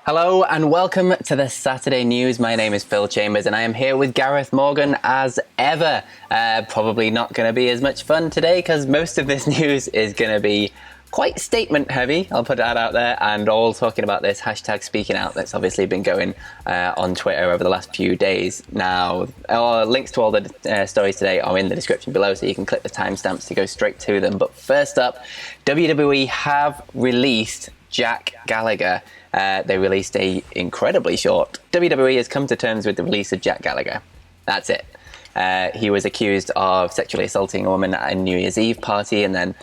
Hello and welcome to the Saturday News. My name is Phil Chambers and I am here with Gareth Morgan as ever. Probably not going to be as much fun today because most of this news is going to be quite statement heavy. I'll put that out there, and all talking about this hashtag speaking out that's obviously been going on Twitter over the last few days. Now, links to all the stories today are in the description below, so you can click the timestamps to go straight to them. But first up, WWE have released Jack Gallagher. They released a incredibly short. WWE has come to terms with the release of Jack Gallagher. That's it. He was accused of sexually assaulting a woman at a New Year's Eve party, and then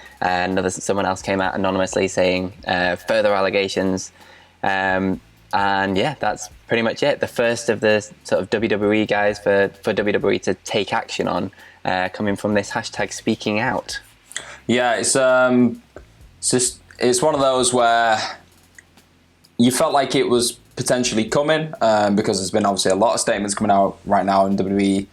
someone else came out anonymously saying further allegations. And yeah, that's pretty much it. The first of the sort of WWE guys for WWE to take action on, coming from this hashtag speaking out. Yeah, it's one of those where you felt like it was potentially coming, because there's been obviously a lot of statements coming out right now, and WWE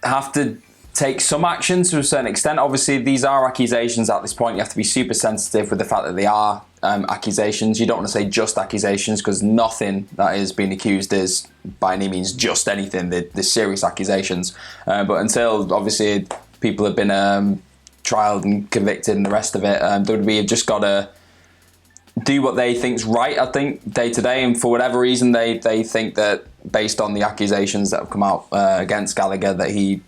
have to take some action to a certain extent. Obviously, these are accusations at this point. You have to be super sensitive with the fact that they are accusations. You don't want to say just accusations, because nothing that is being accused is by any means just anything. They're serious accusations. But until obviously people have been trialed and convicted and the rest of it, WWE have just got to do what they think's right, I think, day to day. And for whatever reason, they think that based on the accusations that have come out against Gallagher, that he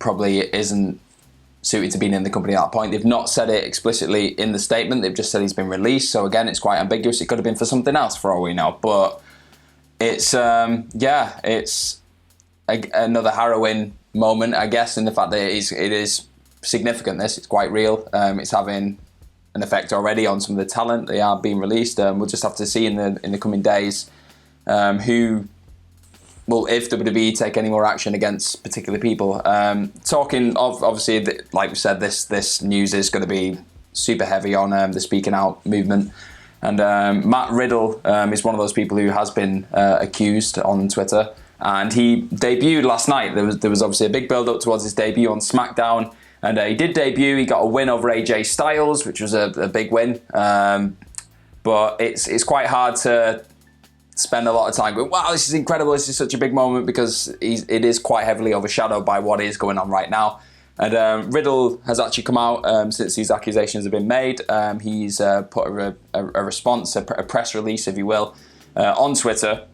probably isn't suited to being in the company at that point. They've not said it explicitly in the statement. They've just said he's been released. So again, it's quite ambiguous. It could have been for something else for all we know. But it's, it's another harrowing moment, I guess, in the fact that it is significant. It's quite real. It's having an effect already on some of the talent. They are being released. We'll just have to see in the coming days who will, if WWE take any more action against particular people. Talking of, obviously, like we said, this news is going to be super heavy on the speaking out movement. And Matt Riddle is one of those people who has been accused on Twitter. And he debuted last night. There was obviously a big build-up towards his debut on SmackDown. And he did debut. He got a win over AJ Styles, which was a big win. But it's quite hard to spend a lot of time going, wow, this is incredible. This is such a big moment, because it is quite heavily overshadowed by what is going on right now. And Riddle has actually come out since these accusations have been made. He's put a response, a press release, if you will, on Twitter.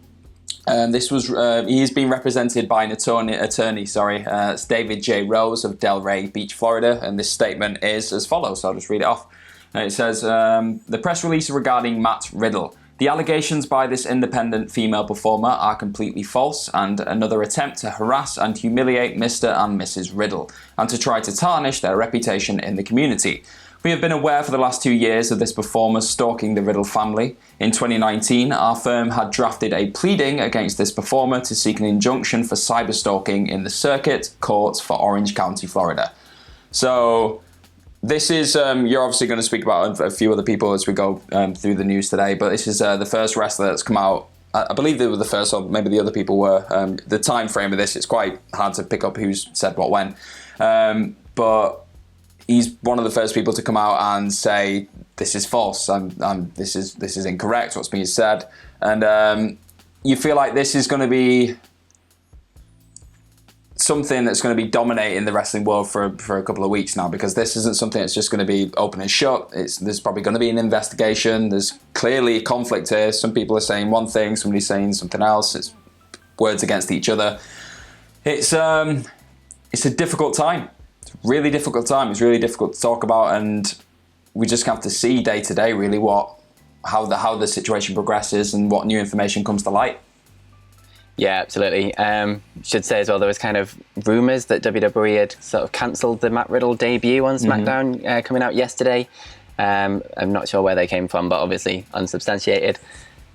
This was he's been represented by an attorney. It's David J. Rose of Delray Beach, Florida, and this statement is as follows. So I'll just read it off. It says, the press release regarding Matt Riddle. The allegations by this independent female performer are completely false and another attempt to harass and humiliate Mr. and Mrs. Riddle and to try to tarnish their reputation in the community. We have been aware for the last 2 years of this performer stalking the Riddle family. In 2019, our firm had drafted a pleading against this performer to seek an injunction for cyberstalking in the circuit courts for Orange County, Florida. So this is, you're obviously going to speak about a few other people as we go through the news today, but this is the first wrestler that's come out. I believe they were the first, or maybe the other people were. The time frame of this, it's quite hard to pick up who's said what when. But he's one of the first people to come out and say, this is false, this is incorrect, what's being said. And you feel like this is going to be something that's going to be dominating the wrestling world for a couple of weeks now, because this isn't something that's just going to be open and shut. There's probably going to be an investigation. There's clearly conflict here. Some people are saying one thing, somebody's saying something else. It's words against each other. It's a difficult time. It's a really difficult time. It's really difficult to talk about, and we just have to see day to day really how the situation progresses and what new information comes to light. Yeah, absolutely. Should say as well, there was kind of rumours that WWE had sort of cancelled the Matt Riddle debut on SmackDown coming out yesterday. I'm not sure where they came from, but obviously unsubstantiated.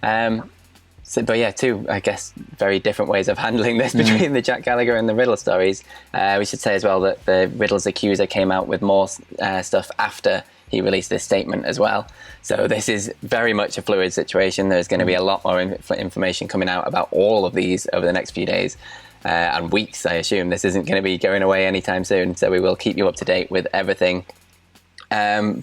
But yeah, two, I guess, very different ways of handling this between the Jack Gallagher and the Riddle stories. We should say as well that the Riddle's accuser came out with more stuff after he released this statement as well. So this is very much a fluid situation. There's going to be a lot more information coming out about all of these over the next few days and weeks, I assume. This isn't going to be going away anytime soon. So we will keep you up to date with everything.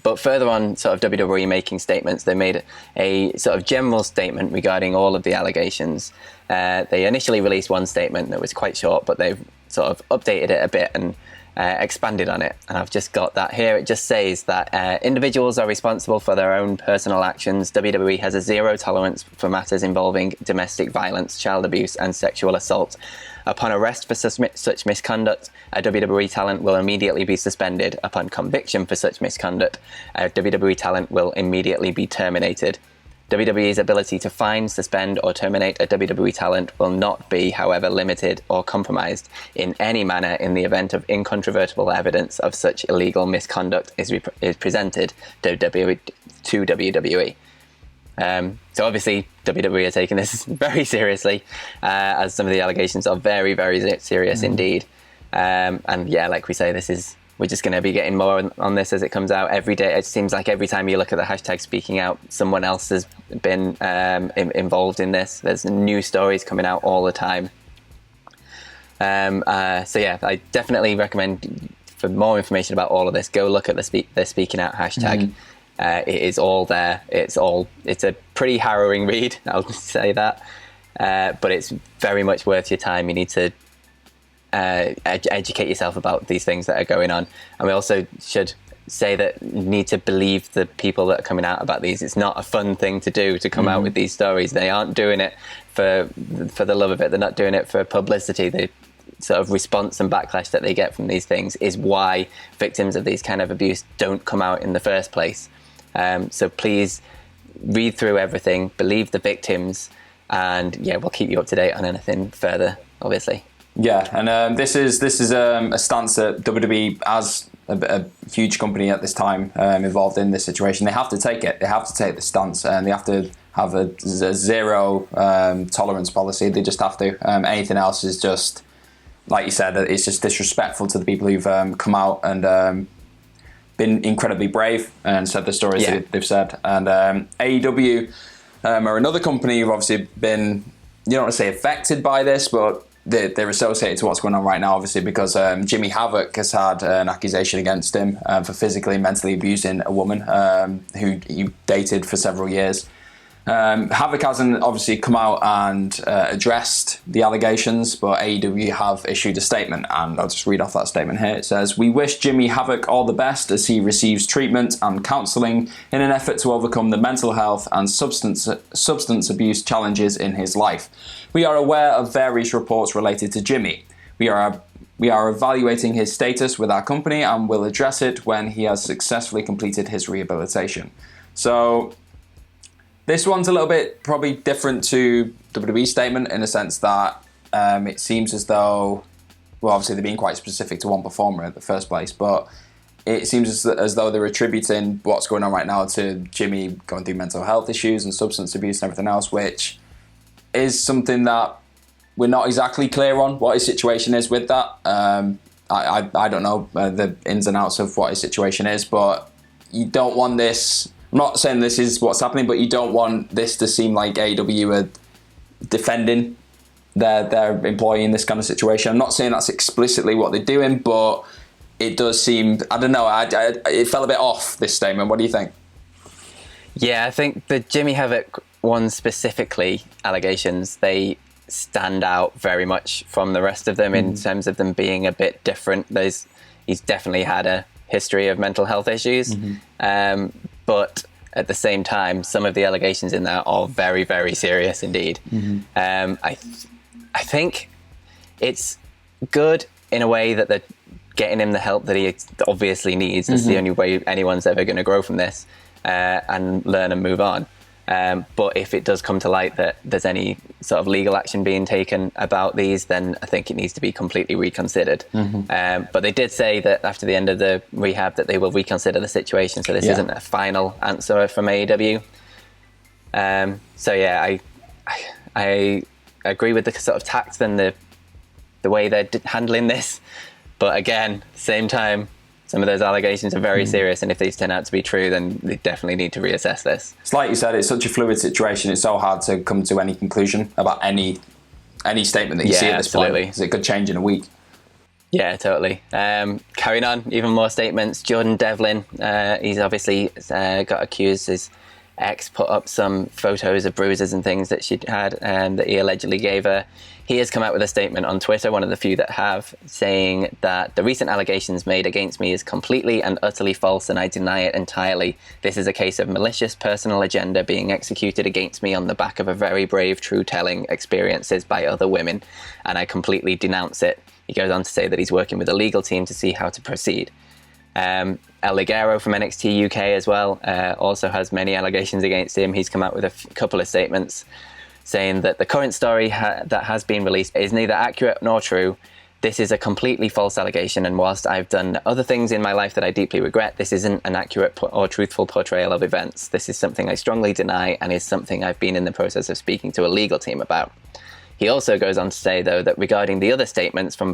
But further on, sort of WWE making statements, they made a sort of general statement regarding all of the allegations. They initially released one statement that was quite short, but they've sort of updated it a bit and expanded on it. And I've just got that here. It just says that individuals are responsible for their own personal actions. WWE has a zero tolerance for matters involving domestic violence, child abuse, and sexual assault. Upon arrest for such misconduct, a WWE talent will immediately be suspended. Upon conviction for such misconduct, a WWE talent will immediately be terminated. WWE's ability to fine, suspend, or terminate a WWE talent will not be, however, limited or compromised in any manner in the event of incontrovertible evidence of such illegal misconduct is presented to WWE. So obviously WWE are taking this very seriously, as some of the allegations are very, very serious indeed. And yeah, like we say, we're just going to be getting more on this as it comes out every day. It seems like every time you look at the hashtag speaking out, someone else has been involved in this. There's new stories coming out all the time. So yeah, I definitely recommend, for more information about all of this, go look at the speaking out hashtag. It is all there. It's a pretty harrowing read, I'll say that. But it's very much worth your time. You need to educate yourself about these things that are going on. And we also should say that you need to believe the people that are coming out about these. It's not a fun thing to do, to come out with these stories. They aren't doing it for the love of it. They're not doing it for publicity. The sort of response and backlash that they get from these things is why victims of these kind of abuse don't come out in the first place. So please read through everything, believe the victims, and yeah, we'll keep you up to date on anything further, obviously. Yeah, and this is a stance that WWE, as a huge company at this time involved in this situation, they have to take it. They have to take the stance, and they have to have a zero tolerance policy. They just have to. Anything else is just, like you said, it's just disrespectful to the people who've come out and been incredibly brave and said the stories that they've said. And AEW are another company who've obviously been, you don't want to say affected by this, but they're associated to what's going on right now, obviously, because Jimmy Havoc has had an accusation against him for physically and mentally abusing a woman who he dated for several years. Havoc hasn't obviously come out and addressed the allegations, but AEW have issued a statement, and I'll just read off that statement here. It says, "We wish Jimmy Havoc all the best as he receives treatment and counselling in an effort to overcome the mental health and substance abuse challenges in his life. We are aware of various reports related to Jimmy. We are evaluating his status with our company and will address it when he has successfully completed his rehabilitation." So this one's a little bit probably different to WWE's statement in the sense that it seems as though, well, obviously they're being quite specific to one performer in the first place, but it seems as though they're attributing what's going on right now to Jimmy going through mental health issues and substance abuse and everything else, which is something that we're not exactly clear on what his situation is with that. I don't know the ins and outs of what his situation is, but you don't want this. I'm not saying this is what's happening, but you don't want this to seem like AEW are defending their employee in this kind of situation. I'm not saying that's explicitly what they're doing, but it does seem, I don't know, it fell a bit off, this statement. What do you think? Yeah, I think the Jimmy Havoc one specifically, allegations, they stand out very much from the rest of them in terms of them being a bit different. He's definitely had a history of mental health issues. But at the same time, some of the allegations in there are very, very serious indeed. I think it's good in a way that they're getting him the help that he obviously needs. It's the only way anyone's ever going to grow from this and learn and move on. But if it does come to light that there's any sort of legal action being taken about these, then I think it needs to be completely reconsidered. But they did say that after the end of the rehab that they will reconsider the situation, so this isn't a final answer from AEW. So yeah, I agree with the sort of tact and the way they're handling this. But again, same time, some of those allegations are very serious, and if these turn out to be true, then they definitely need to reassess this. It's like you said, it's such a fluid situation. It's so hard to come to any conclusion about any statement that you see at this point, because it could change in a week. Yeah, totally. Carrying on, even more statements. Jordan Devlin, he's obviously got accused. His ex put up some photos of bruises and things that she'd had that he allegedly gave her. He has come out with a statement on Twitter, one of the few that have, saying that the recent allegations made against me is completely and utterly false and I deny it entirely. This is a case of malicious personal agenda being executed against me on the back of a very brave, true-telling experiences by other women, and I completely denounce it. He goes on to say that he's working with a legal team to see how to proceed. Ligero from NXT UK as well also has many allegations against him. He's come out with a couple of statements saying that the current story that has been released is neither accurate nor true. This is a completely false allegation, and whilst I've done other things in my life that I deeply regret, this isn't an accurate or truthful portrayal of events. This is something I strongly deny and is something I've been in the process of speaking to a legal team about. He also goes on to say, though, that regarding the other statements from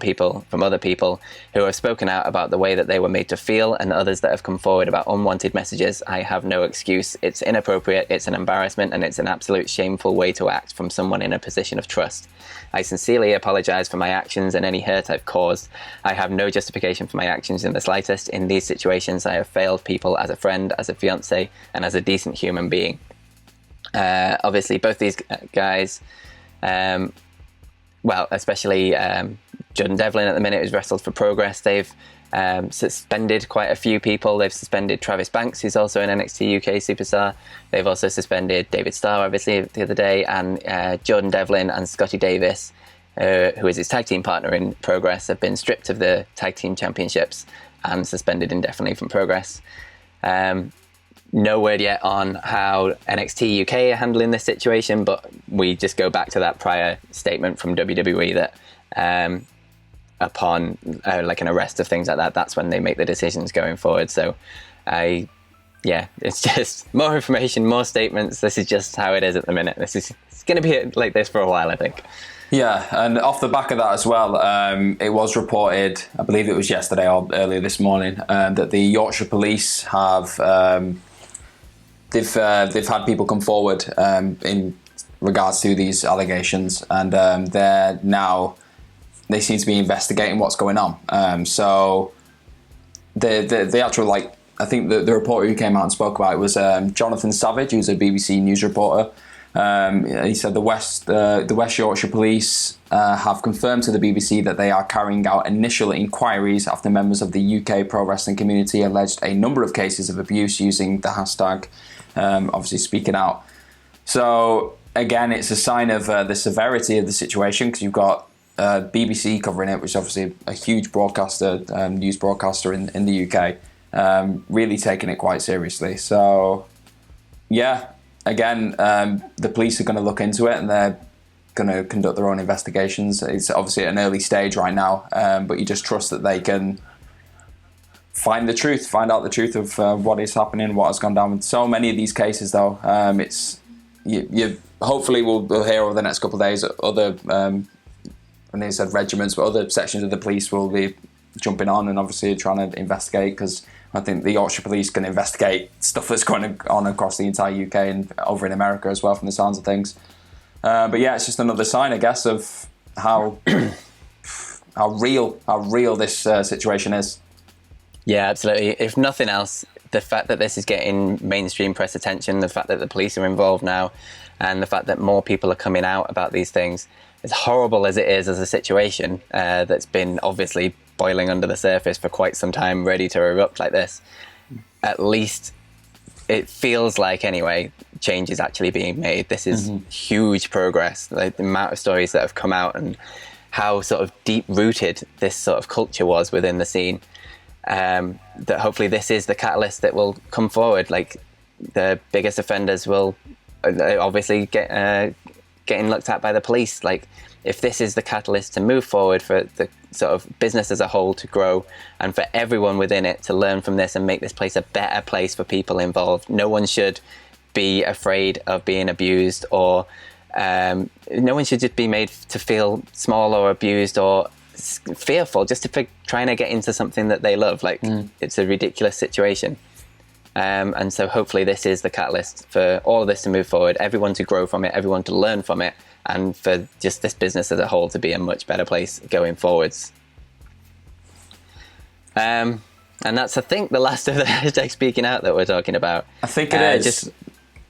other people who have spoken out about the way that they were made to feel and others that have come forward about unwanted messages, I have no excuse. It's inappropriate, it's an embarrassment, and it's an absolute shameful way to act from someone in a position of trust. I sincerely apologize for my actions and any hurt I've caused. I have no justification for my actions in the slightest. In these situations, I have failed people as a friend, as a fiance, and as a decent human being. Obviously, both these guys... especially Jordan Devlin at the minute, who's wrestled for Progress. They've suspended quite a few people. They've suspended Travis Banks, who's also an NXT UK superstar. They've also suspended David Starr, obviously, the other day, and Jordan Devlin and Scotty Davis, who is his tag team partner in Progress, have been stripped of the tag team championships and suspended indefinitely from Progress. No word yet on how NXT UK are handling this situation, but we just go back to that prior statement from WWE that upon like an arrest of things like that, that's when they make the decisions going forward. So it's just more information, more statements. This is just how it is at the minute. It's going to be like this for a while, I think. Yeah, and off the back of that as well, it was reported, I believe it was yesterday or earlier this morning, that the Yorkshire Police have... They've had people come forward in regards to these allegations, and they seem to be investigating what's going on. So the actual, I think the reporter who came out and spoke about it was Jonathan Savage, who's a BBC News reporter. He said the West Yorkshire Police have confirmed to the BBC that they are carrying out initial inquiries after members of the UK pro wrestling community alleged a number of cases of abuse using the hashtag, obviously speaking out. So again, it's a sign of the severity of the situation, because you've got BBC covering it, which is obviously a huge broadcaster, news broadcaster in the UK, really taking it quite seriously. So yeah, again, the police are going to look into it, and they're going to conduct their own investigations. It's obviously at an early stage right now, but you just trust that they can find out the truth of what is happening, what has gone down with so many of these cases. Though you hopefully we'll hear over the next couple of days other when they said regiments, but other sections of the police will be jumping on and obviously trying to investigate, because I think the Yorkshire Police can investigate stuff that's going on across the entire UK and over in America as well, from the sounds of things. But yeah, it's just another sign, I guess, of how real this situation is. Yeah, absolutely. If nothing else, the fact that this is getting mainstream press attention, the fact that the police are involved now, and the fact that more people are coming out about these things, as horrible as it is as a situation that's been obviously boiling under the surface for quite some time, ready to erupt like this, at least it feels like, anyway, change is actually being made. This is huge progress. Like, the amount of stories that have come out and how sort of deep-rooted this sort of culture was within the scene, that hopefully this is the catalyst that will come forward. Like, the biggest offenders will obviously getting looked at by the police. Like, if this is the catalyst to move forward for the sort of business as a whole to grow, and for everyone within it to learn from this and make this place a better place for people involved. No one should be afraid of being abused, or no one should just be made to feel small or abused or fearful just for trying to get into something that they love. Like, it's a ridiculous situation. And so hopefully this is the catalyst for all of this to move forward, everyone to grow from it, everyone to learn from it, and for just this business as a whole to be a much better place going forwards. And that's, I think, the last of the hashtag speaking out that we're talking about. I think it is.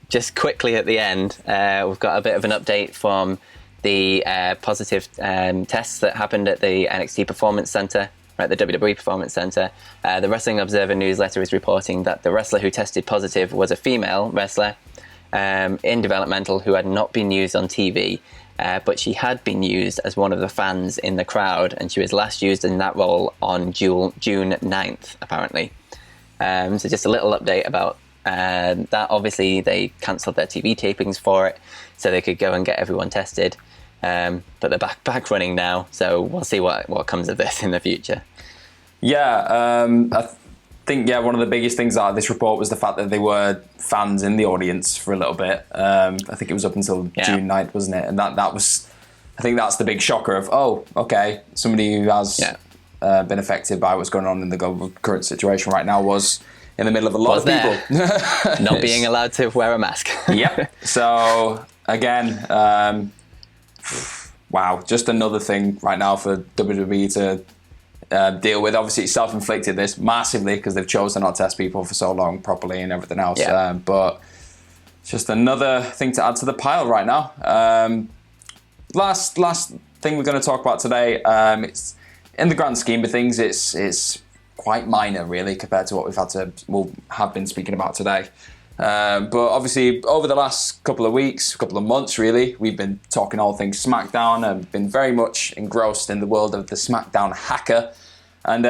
Just quickly at the end, we've got a bit of an update from the positive tests that happened at the NXT Performance Center, right, the WWE Performance Center. The Wrestling Observer newsletter is reporting that the wrestler who tested positive was a female wrestler in developmental who had not been used on TV, but she had been used as one of the fans in the crowd, and she was last used in that role on June 9th, apparently. So just a little update about that. Obviously, they cancelled their TV tapings for it, so they could go and get everyone tested. But they're back running now, so we'll see what comes of this in the future. Yeah, I think one of the biggest things out of this report was the fact that they were fans in the audience for a little bit. I think it was up until June 9th, wasn't it? And that was, I think that's the big shocker of, oh, okay, somebody who has been affected by what's going on in the global current situation right now was in the middle of a lot of people. Not being allowed to wear a mask. Yep. So, again, wow, just another thing right now for WWE to deal with. Obviously, it's self-inflicted this massively because they've chosen not to test people for so long properly and everything else. But it's just another thing to add to the pile right now. Last thing we're going to talk about today. It's in the grand scheme of things, it's quite minor really compared to what we'll have been speaking about today. But obviously, over the last couple of months, really, we've been talking all things SmackDown and been very much engrossed in the world of the SmackDown hacker. And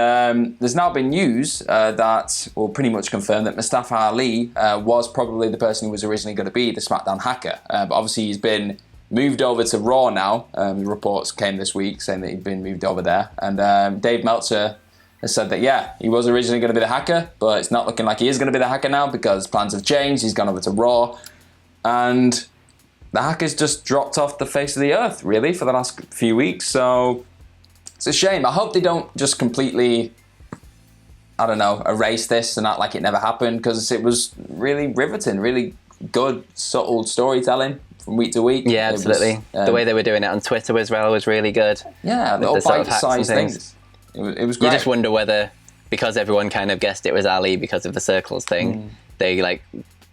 there's now been news that will pretty much confirm that Mustafa Ali was probably the person who was originally going to be the SmackDown hacker. But obviously, he's been moved over to Raw now. The reports came this week saying that he'd been moved over there. And Dave Meltzer has said that, he was originally going to be the hacker, but it's not looking like he is going to be the hacker now because plans have changed. He's gone over to Raw. And the hacker's just dropped off the face of the earth, really, for the last few weeks. So it's a shame. I hope they don't just completely, erase this and act like it never happened, because it was really riveting, really good, subtle storytelling from week to week. Yeah, absolutely. The way they were doing it on Twitter as well was really good. Yeah, the all bite-sized things. It was great. You just wonder whether, because everyone kind of guessed it was Ali because of the circles thing, they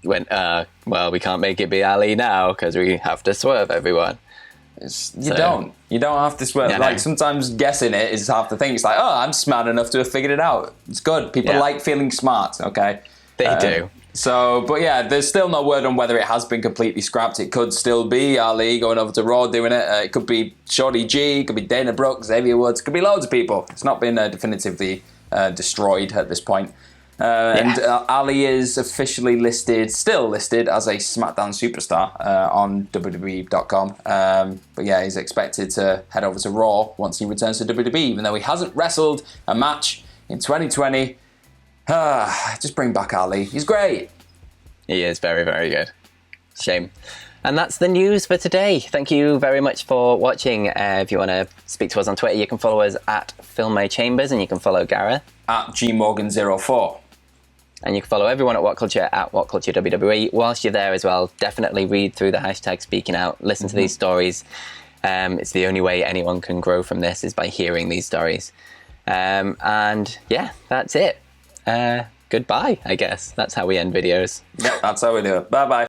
went, well, we can't make it be Ali now because we have to swerve everyone. You don't have to swerve. Yeah, sometimes guessing it is half the thing. It's like, oh, I'm smart enough to have figured it out. It's good. People like feeling smart, okay? They do. So, but there's still no word on whether it has been completely scrapped. It could still be Ali going over to Raw doing it. It could be Shorty G, it could be Dana Brooke, Xavier Woods, it could be loads of people. It's not been definitively destroyed at this point. And Ali is officially still listed as a SmackDown superstar on WWE.com. But he's expected to head over to Raw once he returns to WWE, even though he hasn't wrestled a match in 2020. Just bring back Ali. He's great. He is very, very good. Shame. And that's the news for today. Thank you very much for watching. If you want to speak to us on Twitter, you can follow us at FilmMyChambers, and you can follow Gareth at GMorgan04. And you can follow everyone at WhatCulture at WhatCulture WWE. Whilst you're there as well, definitely read through the hashtag speaking out. Listen to these stories. It's the only way anyone can grow from this is by hearing these stories. And that's it. Goodbye, I guess. That's how we end videos. Yep, that's how we do it. Bye-bye.